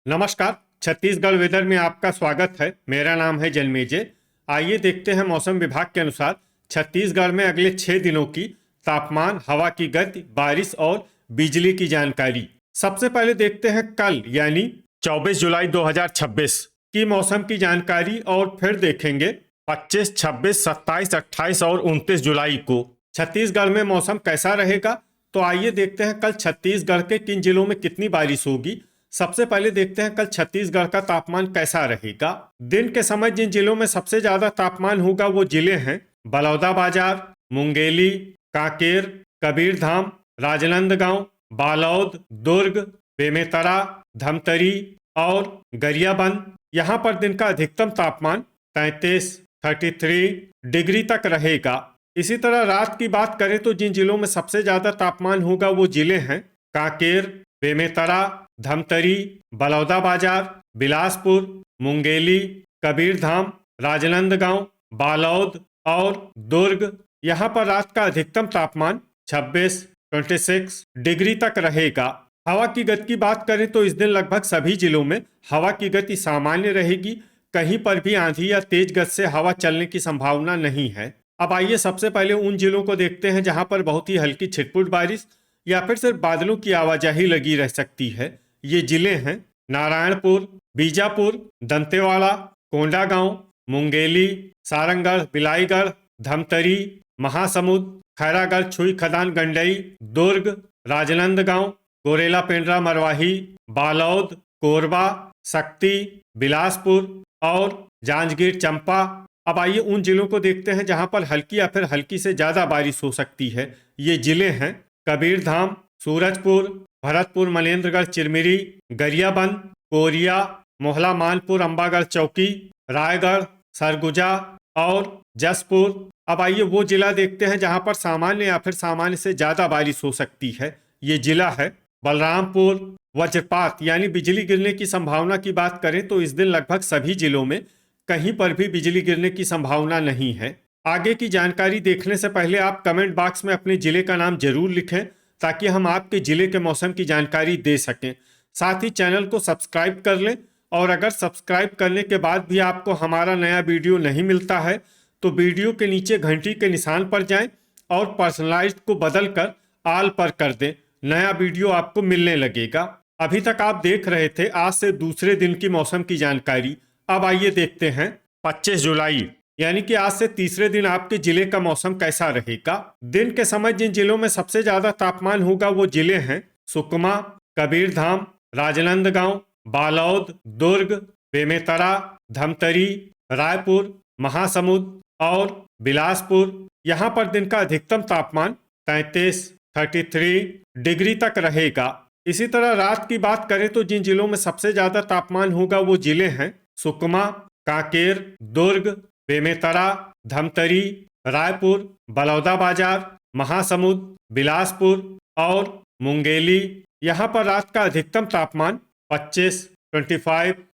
नमस्कार। छत्तीसगढ़ वेदर में आपका स्वागत है। मेरा नाम है जन्मेजय। आइए देखते हैं मौसम विभाग के अनुसार छत्तीसगढ़ में अगले 6 दिनों की तापमान, हवा की गति, बारिश और बिजली की जानकारी। सबसे पहले देखते हैं कल यानी 24 जुलाई 2026 की मौसम की जानकारी और फिर देखेंगे 25, 26, 27, 28 और 29 जुलाई को छत्तीसगढ़ में मौसम कैसा रहेगा। तो आइए देखते हैं कल छत्तीसगढ़ के किन जिलों में कितनी बारिश होगी। सबसे पहले देखते हैं कल छत्तीसगढ़ का तापमान कैसा रहेगा। दिन के समय जिन जिलों में सबसे ज्यादा तापमान होगा वो जिले हैं बलौदाबाजार, मुंगेली, कांकेर, कबीरधाम, राजनांदगांव, बालोद, दुर्ग, बेमेतरा, धमतरी और गरियाबंद। यहाँ पर दिन का अधिकतम तापमान 33 डिग्री तक रहेगा। इसी तरह रात की बात करें तो जिन जिलों में सबसे ज्यादा तापमान होगा वो जिले हैं कांकेर, बेमेतरा, धमतरी, बलौदाबाजार, बिलासपुर, मुंगेली, कबीरधाम, राजनांदगांव, बालोद और दुर्ग। यहाँ पर रात का अधिकतम तापमान 26 डिग्री तक रहेगा। हवा की गति की बात करें तो इस दिन लगभग सभी जिलों में हवा की गति सामान्य रहेगी। कहीं पर भी आंधी या तेज गति से हवा चलने की संभावना नहीं है। अब आइए सबसे पहले उन जिलों को देखते हैं जहां पर बहुत ही हल्की छिटपुट बारिश या फिर सिर्फ बादलों की आवाजाही लगी रह सकती है। ये जिले हैं नारायणपुर, बीजापुर, दंतेवाड़ा, कोंडागांव, मुंगेली, सारंगढ़, बिलाईगढ़, धमतरी, महासमुंद, खैरागढ़, छुई खदान, गंडई, दुर्ग, राजनांदगांव, गोरेला, पेंड्रा, मरवाही, बालोद, कोरबा, शक्ति, बिलासपुर और जांजगीर चंपा। अब आइए उन जिलों को देखते हैं जहां पर हल्की या फिर हल्की से ज्यादा बारिश हो सकती है। ये जिले हैं कबीरधाम, सूरजपुर, भरतपुर, मनेन्द्रगढ़, चिरमिरी, गरियाबंद, कोरिया, मोहला, मानपुर, अंबागढ़ चौकी, रायगढ़, सरगुजा और जसपुर। अब आइए वो जिला देखते हैं जहां पर सामान्य या फिर सामान्य से ज्यादा बारिश हो सकती है। ये जिला है बलरामपुर। वज्रपात यानी बिजली गिरने की संभावना की बात करें तो इस दिन लगभग सभी जिलों में कहीं पर भी बिजली गिरने की संभावना नहीं है। आगे की जानकारी देखने से पहले आप कमेंट बॉक्स में अपने जिले का नाम जरूर लिखें ताकि हम आपके जिले के मौसम की जानकारी दे सकें। साथ ही चैनल को सब्सक्राइब कर लें और अगर सब्सक्राइब करने के बाद भी आपको हमारा नया वीडियो नहीं मिलता है तो वीडियो के नीचे घंटी के निशान पर जाएं और पर्सनलाइज्ड को बदल कर ऑल पर कर दें। नया वीडियो आपको मिलने लगेगा। अभी तक आप देख रहे थे आज से दूसरे दिन की मौसम की जानकारी। अब आइए देखते हैं 25 जुलाई यानी कि आज से तीसरे दिन आपके जिले का मौसम कैसा रहेगा। दिन के समय जिन जिलों में सबसे ज्यादा तापमान होगा वो जिले हैं सुकमा, कबीरधाम, राजनांदगांव, बालोद, दुर्ग, बेमेतरा, धमतरी, रायपुर, महासमुंद और बिलासपुर। यहाँ पर दिन का अधिकतम तापमान 33 डिग्री तक रहेगा। इसी तरह रात की बात करें तो जिन जिलों में सबसे ज्यादा तापमान होगा वो जिले हैं सुकमा, कांकेर, दुर्ग, बेमेतरा, धमतरी, रायपुर, बलौदाबाजार, महासमुंद, बिलासपुर और मुंगेली। यहाँ पर रात का अधिकतम तापमान 25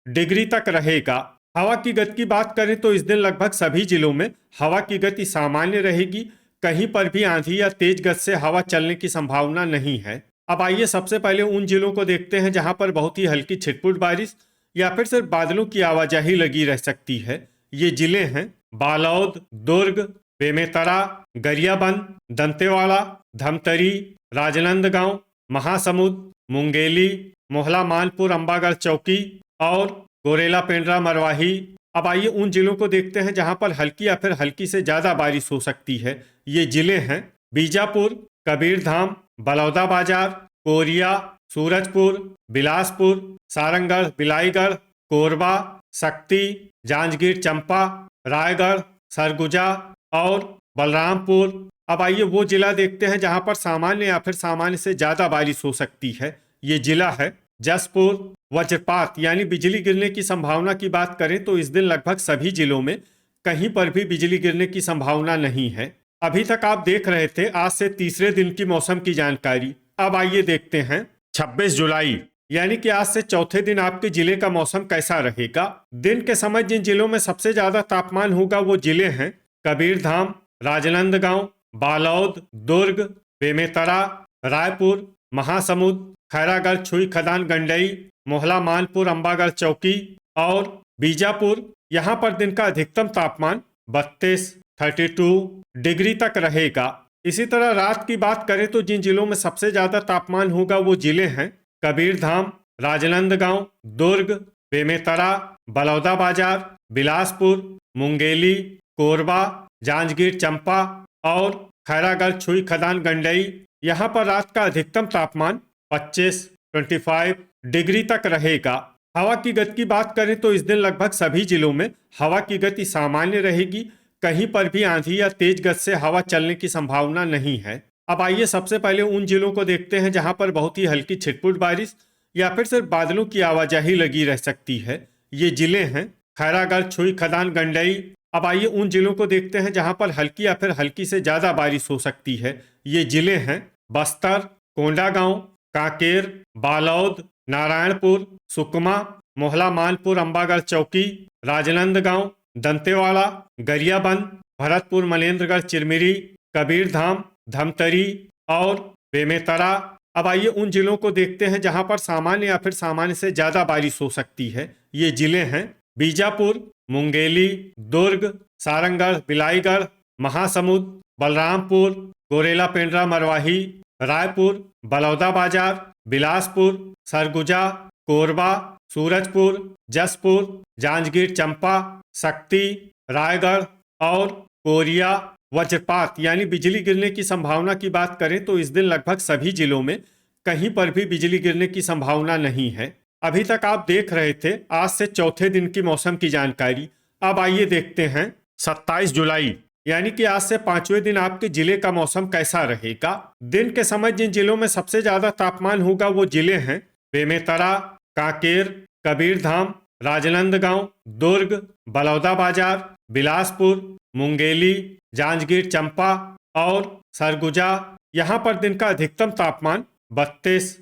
डिग्री तक रहेगा। हवा की गति की बात करें तो इस दिन लगभग सभी जिलों में हवा की गति सामान्य रहेगी। कहीं पर भी आंधी या तेज गति से हवा चलने की संभावना नहीं है। अब आइए सबसे पहले उन जिलों को देखते हैं जहां पर बहुत ही हल्की छिटपुट बारिश या फिर सिर्फ बादलों की आवाजाही लगी रह सकती है। ये जिले हैं बालोद, दुर्ग, बेमेतरा, गरियाबंद, दंतेवाड़ा, धमतरी, राजनांदगांव, महासमुंद, मुंगेली, मोहला, मानपुर, अंबागढ़ चौकी और गोरेला, पेंड्रा, मरवाही। अब आइए उन जिलों को देखते हैं जहां पर हल्की या फिर हल्की से ज्यादा बारिश हो सकती है। ये जिले हैं बीजापुर, कबीरधाम, बलौदाबाजार, कोरिया, सूरजपुर, बिलासपुर, सारंगढ़, बिलाईगढ़, कोरबा, शक्ति, जांजगीर चंपा, रायगढ़, सरगुजा और बलरामपुर। अब आइए वो जिला देखते हैं जहां पर सामान्य या फिर सामान्य से ज्यादा बारिश हो सकती है। ये जिला है जसपुर। वज्रपात यानी बिजली गिरने की संभावना की बात करें तो इस दिन लगभग सभी जिलों में कहीं पर भी बिजली गिरने की संभावना नहीं है। अभी तक आप देख रहे थे आज से तीसरे दिन की मौसम की जानकारी। अब आइए देखते हैं 26 जुलाई यानी कि आज से चौथे दिन आपके जिले का मौसम कैसा रहेगा। दिन के समय जिन जिलों में सबसे ज्यादा तापमान होगा वो जिले हैं कबीरधाम, राजनांदगांव, बालोद, दुर्ग, बेमेतरा, रायपुर, महासमुंद, खैरागढ़, छुई खदान, गंडई, मोहला, मानपुर, अंबागढ़ चौकी और बीजापुर। यहाँ पर दिन का अधिकतम तापमान 32 डिग्री तक रहेगा। इसी तरह रात की बात करें तो जिन जिलों में सबसे ज्यादा तापमान होगा वो जिले हैं कबीरधाम, राजनांदगांव, दुर्ग, बेमेतरा, बलौदाबाजार, बिलासपुर, मुंगेली, कोरबा, जांजगीर चंपा और खैरागढ़, छुई खदान, गंडई। यहाँ पर रात का अधिकतम तापमान 25 डिग्री तक रहेगा। हवा की गति की बात करें तो इस दिन लगभग सभी जिलों में हवा की गति सामान्य रहेगी। कहीं पर भी आंधी या तेज गति से हवा चलने की संभावना नहीं है। अब आइए सबसे पहले उन जिलों को देखते हैं जहां पर बहुत ही हल्की छिटपुट बारिश या फिर सिर्फ बादलों की आवाजाही लगी रह सकती है। ये जिले हैं खैरागढ़, छुई खदान, गंडई। अब आइए उन जिलों को देखते हैं जहां पर हल्की या फिर हल्की से ज्यादा बारिश हो सकती है। ये जिले हैं बस्तर, कोंडागांव, कांकेर, बालोद, नारायणपुर, सुकमा, मोहला, मानपुर, अंबागढ़ चौकी, राजनांदगांव, दंतेवाड़ा, गरियाबंद, भरतपुर, मनेन्द्रगढ़, चिरमिरी, कबीरधाम, धमतरी और बेमेतरा। अब आइए उन जिलों को देखते हैं जहां पर सामान्य या फिर सामान्य से ज्यादा बारिश हो सकती है। ये जिले हैं बीजापुर, मुंगेली, दुर्ग, सारंगढ़, बिलाईगढ़, महासमुंद, बलरामपुर, गोरेला, पेंड्रा, मरवाही, रायपुर, बलौदाबाजार, बिलासपुर, सरगुजा, कोरबा, सूरजपुर, जसपुर, जांजगीर चंपा, शक्ति, रायगढ़ और कोरिया। वज्रपात यानी बिजली गिरने की संभावना की बात करें तो इस दिन लगभग सभी जिलों में कहीं पर भी बिजली गिरने की संभावना नहीं है। अभी तक आप देख रहे थे आज से चौथे दिन की मौसम की जानकारी। अब आइए देखते हैं 27 जुलाई यानी कि आज से पांचवें दिन आपके जिले का मौसम कैसा रहेगा। दिन के समय जिन जिलों में सबसे ज्यादा तापमान होगा वो जिले हैं बेमेतरा, कांकेर, कबीरधाम, राजनांदगांव, दुर्ग, बलौदाबाजार, बिलासपुर, मुंगेली, जांजगीर चंपा और सरगुजा। यहाँ पर दिन का अधिकतम तापमान 32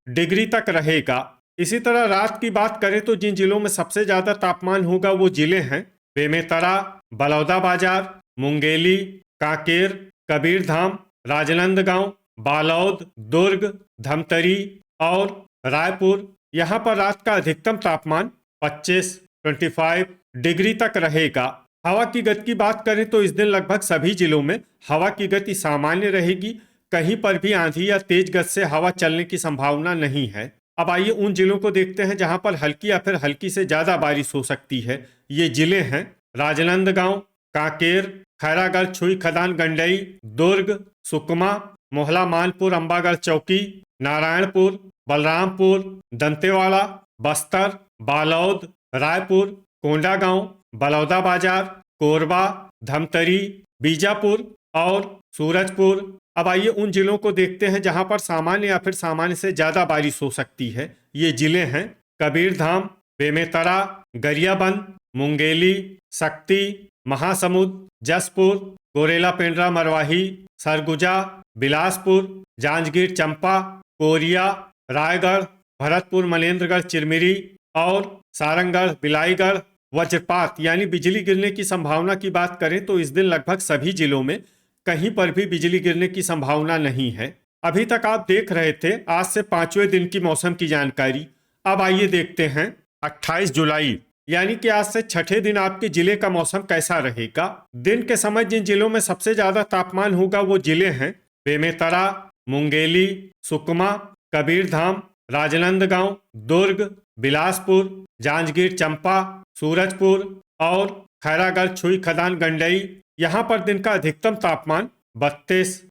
डिग्री तक रहेगा। इसी तरह रात की बात करें तो जिन जिलों में सबसे ज्यादा तापमान होगा वो जिले हैं बेमेतरा, बलौदाबाजार, मुंगेली, कांकेर, कबीरधाम, राजनांदगांव, बालोद, दुर्ग, धमतरी और रायपुर। यहाँ पर रात का अधिकतम तापमान 25 डिग्री तक रहेगा। हवा की गति की बात करें तो इस दिन लगभग सभी जिलों में हवा की गति सामान्य रहेगी। कहीं पर भी आंधी या तेज गति से हवा चलने की संभावना नहीं है। अब आइए उन जिलों को देखते हैं जहां पर हल्की या फिर हल्की से ज्यादा बारिश हो सकती है। ये जिले हैं राजनांदगांव, कांकेर, खैरागढ़, छुई खदान, गंडई, दुर्ग, सुकमा, मोहला, मानपुर, अंबागढ़ चौकी, नारायणपुर, बलरामपुर, दंतेवाड़ा, बस्तर, बालोद, रायपुर, कोंडागांव, बलौदाबाजार, कोरबा, धमतरी, बीजापुर और सूरजपुर। अब आइए उन जिलों को देखते हैं जहां पर सामान्य या फिर सामान्य से ज्यादा बारिश हो सकती है। ये जिले हैं कबीरधाम, बेमेतरा, गरियाबंद, मुंगेली, शक्ति, महासमुंद, जसपुर, गोरेला, पेंड्रा, मरवाही, सरगुजा, बिलासपुर, जांजगीर चंपा, कोरिया, रायगढ़, भरतपुर, मनेन्द्रगढ़, चिरमिरी और सारंगढ़, बिलाईगढ़। वज्रपात यानी बिजली गिरने की संभावना की बात करें तो इस दिन लगभग सभी जिलों में कहीं पर भी बिजली गिरने की संभावना नहीं है। अभी तक आप देख रहे थे आज से पांचवें दिन की मौसम की जानकारी। अब आइए देखते हैं 28 जुलाई यानी कि आज से छठे दिन आपके जिले का मौसम कैसा रहेगा। दिन के समय जिन जिलों में सबसे ज्यादा तापमान होगा वो जिले हैं बेमेतरा, मुंगेली, सुकमा, कबीरधाम, राजनांदगांव, दुर्ग, बिलासपुर, जांजगीर चंपा, सूरजपुर और खैरागढ़, छुई खदान, गंडई। यहाँ पर दिन का अधिकतम तापमान 32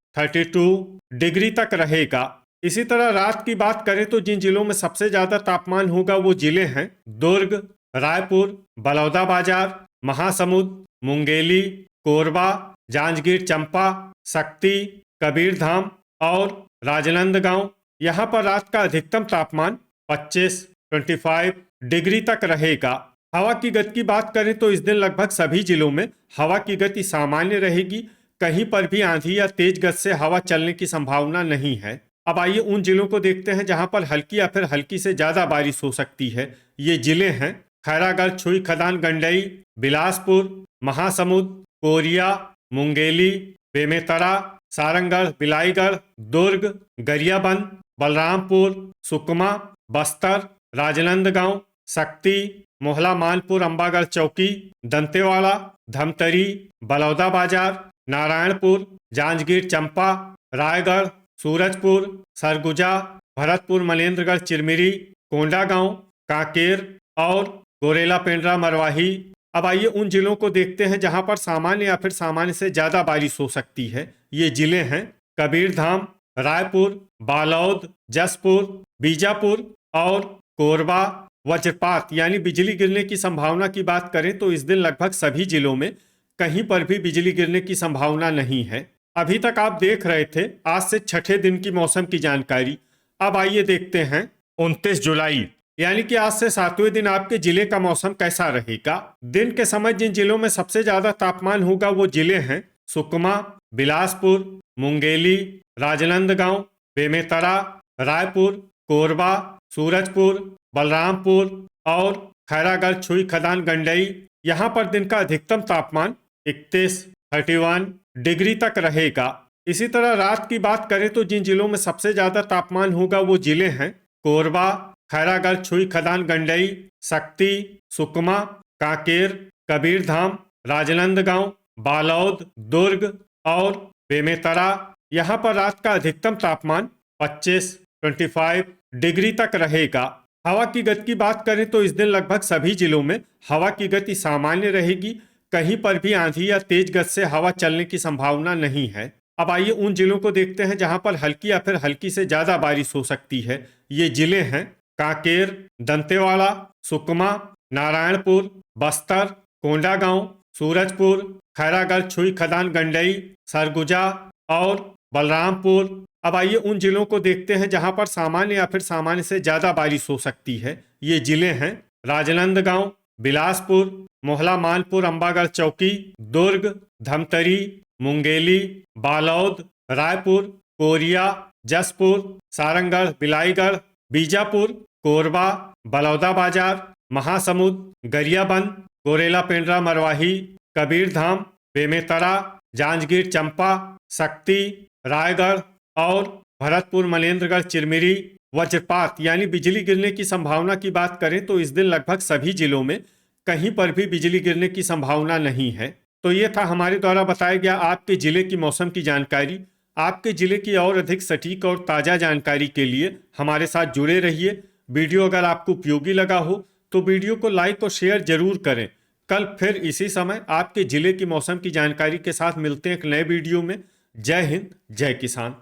डिग्री तक रहेगा। इसी तरह रात की बात करें तो जिन जिलों में सबसे ज्यादा तापमान होगा वो जिले हैं दुर्ग, रायपुर, बलौदाबाजार, महासमुंद, मुंगेली, कोरबा, जांजगीर चंपा, शक्ति, कबीरधाम और राजनांदगांव। यहाँ पर रात का अधिकतम तापमान 25 डिग्री तक रहेगा। हवा की गति की बात करें तो इस दिन लगभग सभी जिलों में हवा की गति सामान्य रहेगी। कहीं पर भी आंधी या तेज गति से हवा चलने की संभावना नहीं है। अब आइए उन जिलों को देखते हैं जहां पर हल्की या फिर हल्की से ज्यादा बारिश हो सकती है। ये जिले हैं खैरागढ़, छुई खदान, गंडई, बिलासपुर, महासमुंद, कोरिया, मुंगेली, बेमेतरा, सारंगढ़, बिलाईगढ़, दुर्ग, गरियाबंद, बलरामपुर, सुकमा, बस्तर, राजनांदगांव, शक्ति, मोहला मानपुर, अंबागढ़ चौकी, दंतेवाड़ा, धमतरी, बलौदा बाजार, नारायणपुर, जांजगीर चंपा, रायगढ़, सूरजपुर, सरगुजा, भरतपुर, मनेन्द्रगढ़, चिरमिरी, कोंडागांव, कांकेर और गोरेला पेंड्रा मरवाही। अब आइए उन जिलों को देखते हैं जहां पर सामान्य या फिर सामान्य से ज्यादा बारिश हो सकती है। ये जिले हैं कबीरधाम, रायपुर, बालोद, जसपुर, बीजापुर और कोरबा। वज्रपात यानी बिजली गिरने की संभावना की बात करें तो इस दिन लगभग सभी जिलों में कहीं पर भी बिजली गिरने की संभावना नहीं है। अभी तक आप देख रहे थे आज से छठे दिन की मौसम की जानकारी। अब आइए देखते हैं 29 जुलाई यानी कि आज से 7वें दिन आपके जिले का मौसम कैसा रहेगा। दिन के समय जिन जिलों में सबसे ज्यादा तापमान होगा वो जिले हैं सुकमा, बिलासपुर, मुंगेली, राजनांदगांव, बेमेतरा, रायपुर, कोरबा, सूरजपुर, बलरामपुर और खैरागढ़, छुई, खदान, गंडई। यहाँ पर दिन का अधिकतम तापमान 31 डिग्री तक रहेगा। इसी तरह रात की बात करें तो जिन जिलों में सबसे ज्यादा तापमान होगा वो जिले हैं कोरबा, खैरागढ़, छुई, खदान, गंडई, शक्ति, सुकमा, कांकेर, कबीरधाम, राजनांदगांव, बालोद, दुर्ग और बेमेतरा। यहाँ पर रात का अधिकतम तापमान 25 डिग्री तक रहेगा। हवा की गति की बात करें तो इस दिन लगभग सभी जिलों में हवा की गति सामान्य रहेगी। कहीं पर भी आंधी या तेज गति से हवा चलने की संभावना नहीं है। अब आइए उन जिलों को देखते हैं जहां पर हल्की या फिर हल्की से ज्यादा बारिश हो सकती है। ये जिले हैं कांकेर, दंतेवाड़ा, सुकमा, नारायणपुर, बस्तर, कोंडागांव, सूरजपुर, खैरागढ़, छुई, खदान, गंडई, सरगुजा और बलरामपुर। अब आइए उन जिलों को देखते हैं जहां पर सामान्य या फिर सामान्य से ज्यादा बारिश हो सकती है। ये जिले हैं राजनांदगांव, बिलासपुर, मोहला मानपुर, अंबागढ़ चौकी, दुर्ग, धमतरी, मुंगेली, बालोद, रायपुर, कोरिया, जसपुर, सारंगढ़, बिलाईगढ़, बीजापुर, कोरबा, बलौदा बाजार, महासमुंद, गरियाबंद, गोरेला पेंड्रा मरवाही, कबीरधाम, बेमेतरा, जांजगीर चंपा, शक्ति, रायगढ़ और भरतपुर, मनेन्द्रगढ़, चिरमिरी। वज्रपात यानी बिजली गिरने की संभावना की बात करें तो इस दिन लगभग सभी जिलों में कहीं पर भी बिजली गिरने की संभावना नहीं है। तो ये था हमारे द्वारा बताया गया आपके जिले की मौसम की जानकारी। आपके जिले की और अधिक सटीक और ताज़ा जानकारी के लिए हमारे साथ जुड़े रहिए। वीडियो अगर आपको उपयोगी लगा हो तो वीडियो को लाइक और शेयर जरूर करें। कल फिर इसी समय आपके जिले की मौसम की जानकारी के साथ मिलते हैं एक नए वीडियो में। जय हिंद, जय किसान।